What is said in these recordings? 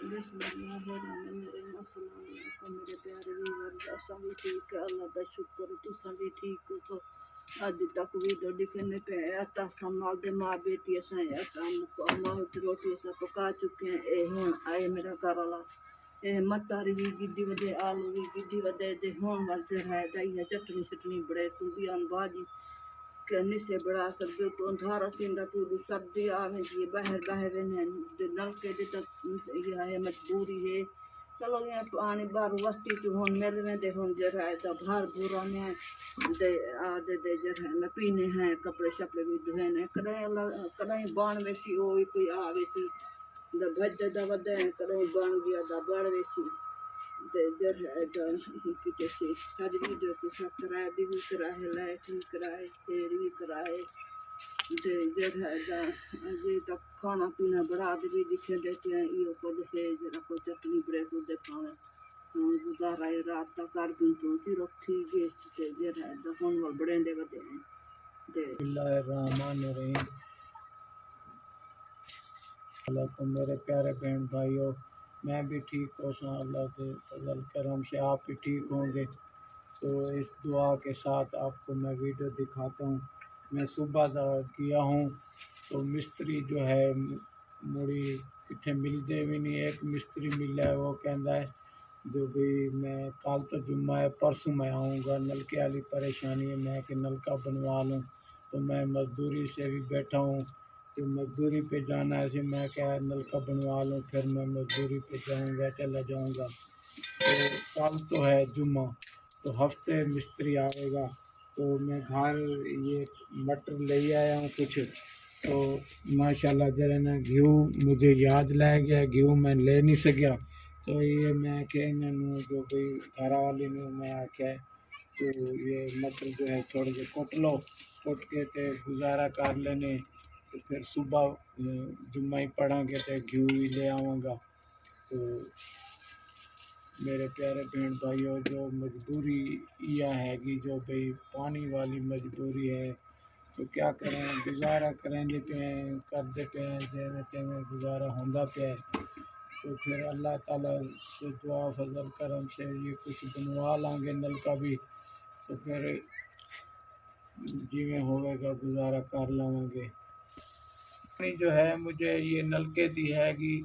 बिस्मिल्लाहिर्रहमानिर्रहीम। अस्सलाम वालेकुम मेरे प्यारे व्यूअर्स। असां भी ठीक है, अल्लाह दा शुक्र। तुसां भी ठीक हो तो अज तक वीडियो दिखने पे आटा संभाल दे माँ बेटी असां आटा मुकम्मल रोटी असां पका चुके हैं। ए हुण आए मेरा घर वाला ए मटर भी गिड्डी वधे, आलू भी गिड्डी वधे ते हुण वजर है दही चटनी शटनी बड़े सूदी आन भाजी कहने से बड़ा सर्दी तो अंधारा सिंदा पूरी सर्दी आवे जी बाहर बाहर नलके दे तक ये है मजबूरी है। चलो ये पानी बाहर वस्ती चो हुन मिल में दे हुन जरा है तो बाहर बुरा में दे आ दे जरा है पीने हैं कपड़े शपड़े भी धोने कदे बाण वेसी ओ कोई आ वेसी द भज द वदे कदे बाण गया द बाण वेसी दे जरा किते से हर वीडियो को सब्सक्राइब भी कराए, लाइक भी कराए, शेयर भी कराए। दे जरा ये तो खाना पीना बड़ा भी दिखे देते हैं यो कुछ है जरा को चटनी बड़े तो दे खावे गुजारा है रात तक कर दिन तो चिरो ठीक है ते जरा द फोन वाल बड़े दे वदे दे बिस्मिल्लाहिर्रहमानिर्रहीम। मेरे प्यारे बहन भाइयों, मैं भी ठीक हूँ अल्लाह के फजल करम से, आप भी ठीक होंगे। तो इस दुआ के साथ आपको मैं वीडियो दिखाता हूँ। मैं सुबह किया हूँ तो मिस्त्री जो है मुड़ी कितने मिलते भी नहीं। एक मिस्त्री मिला है वो कहता है जो भी मैं कल तो जुम्मा है परसों मैं आऊँगा, नलके वाली परेशानी है मैं कि नलका बनवा लूँ। तो मैं मजदूरी से भी बैठा हूँ कि मजदूरी पे जाना है ऐसे मैं क्या नलका बनवा लूँ, फिर मैं मजदूरी पे जाऊँगा चला जाऊँगा। तो कल तो है जुम्मा तो हफ्ते मिस्त्री आएगा। तो मैं घर ये मटर ले आया हूँ कुछ, तो माशाल्लाह जरा ना घी मुझे याद लै गया, घी मैं ले नहीं सकिया। तो ये मैं क्या इन्होंने जो कोई घर वाली ने मैं आख्या तो ये मटर जो है थोड़े जे कुट लो, कुट के ते गुजारा कर लेने। तो फिर सुबह जुम्मा ही पढ़ांगे तो घी भी ले आवांगा। तो मेरे प्यारे बहन भाइयों, जो मजबूरी यह है कि जो भाई पानी वाली मजबूरी है तो क्या करें, गुजारा करेंगे पे करते पे जैसे तैमें गुजारा होंदा पे। तो फिर अल्लाह ताला से दुआ फजल करम से ये कुछ बनवा लांगे नलका भी, तो फिर जिमें होगा गुजारा कर लावांगे। जो है मुझे ये नलके दी है कि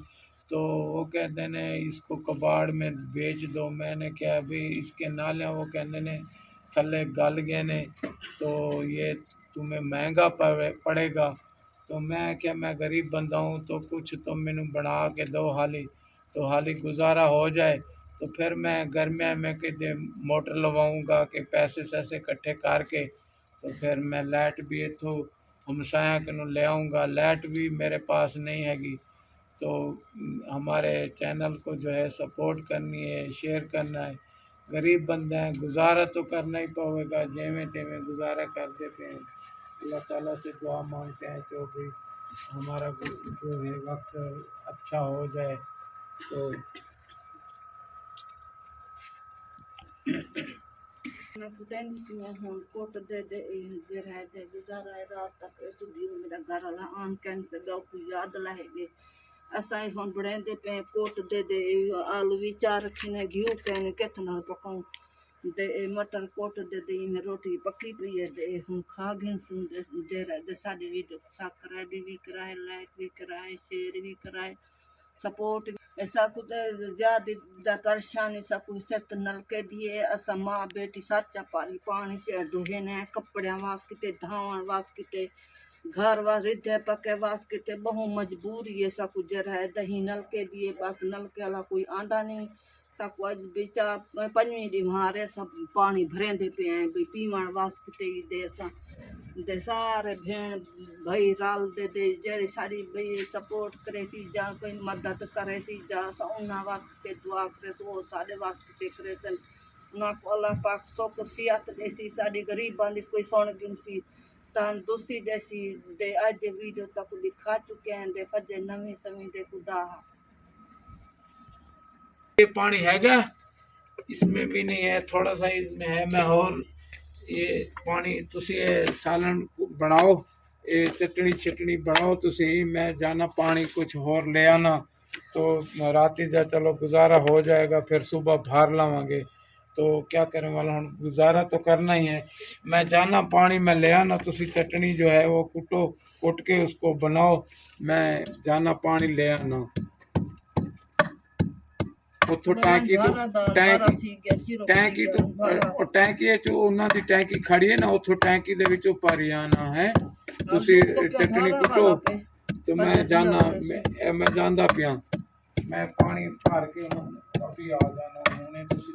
तो वो कहते ने इसको कबाड़ में बेच दो। मैंने क्या भाई इसके नाले वो कहते ने थले गल गए ने तो ये तुम्हें महंगा पड़ेगा। तो मैं क्या मैं गरीब बंदा हूँ तो कुछ तुम मैनू बना के दो हाली, तो हाली गुजारा हो जाए। तो फिर मैं गर्मिया में कि मोटर लगाऊंगा कि पैसे सैसे इकट्ठे करके तो फिर मैं लाइट भी इतों हमसाया के ले आऊँगा। लाइट भी मेरे पास नहीं हैगी। तो हमारे चैनल को जो है सपोर्ट करनी है, शेयर करना है। गरीब बंदे हैं, गुजारा तो करना ही पड़ेगा, जेवें तेवें गुजारा कर देते हैं। अल्लाह ताला से दुआ मांगते हैं तो भी हमारा जो है वक्त अच्छा हो जाए। तो मैं कुदैन मैं हुन कोट दे जरा दे गुजारा है रात तक सुधी मेरा घर वाला आन कैन से गौ को याद लाएगे असां हुन बड़ेंदे पे कोट दे आलू भी चार रखी ने घी पैन कितना पकाऊं दे मटर कोट दे में रोटी पकी पई है दे हुन खा घिन सुन दे दे साडी वीडियो सब्सक्राइब भी कराए, लाइक भी कराए, शेयर भी कराए, सपोर्ट ऐसा कुछ ज्यादा परेशानी सा कुछ सिर्फ नलके दिए असा माँ बेटी सच्चा पानी पानी ते डूहे ने कपड़े वास किते धावन वास किते घर वास रिधे पके वास किते बहु मजबूरी है सा कुछ है दही नलके दिए बस नलके वाला कोई आंदा नहीं साकू अज बेचा पंजवीं डी मारे सब पानी भरेंदे पे हैं भाई पीवण वास किते दे असा दे सारे भेण भाई राल दे जेरी सारी भाई सपोर्ट करे सी जा कोई मदद करे सी जा उन्ना वास्ते दुआ करे तो साडे वास्ते करे सन ना को अल्लाह पाक सुख सिहत देसी साडी गरीबां दी कोई सुन गिनसी तंदुरुस्ती देसी दे अज दे वीडियो तक दिखा चुके हैं दे फजे नवी समी दे खुदा। ये पानी हैगा इसमें भी नहीं है, थोड़ा सा इसमें है। मैं और ये पानी तुसी सालन बनाओ, ये चटनी बनाओ तुसी, मैं जाना पानी कुछ और ले आना। तो राती दा चलो गुजारा हो जाएगा, फिर सुबह भार लावांगे। तो क्या करें वाला, हम गुजारा तो करना ही है। मैं जाना पानी में ले आना, तुसी चटनी जो है वो कुटो, कुट के उसको बनाओ, मैं जाना पानी ले आना। ਉੱਥੋਂ ਟੈਂਕੀ ਤੋਂ ਟੈਂਕੀ ਚ ਉਹਨਾਂ ਦੀ ਟੈਂਕੀ ਖੜੀ ਹੈ ਨਾ, ਉੱਥੋਂ ਟੈਂਕੀ ਦੇ ਵਿੱਚੋਂ ਭਰੀ ਆਣਾ ਹੈ। ਤੁਸੀਂ ਚਟਣੀ ਕੁੱਟੋ ਤੇ ਮੈਂ ਜਾਂਦਾ ਪਿਆ, ਮੈਂ ਪਾਣੀ ਭਰ ਕੇ ਹੁਣ ਅਭੀ ਆ ਜਾਣਾ ਹੁਣੇ। ਤੁਸੀਂ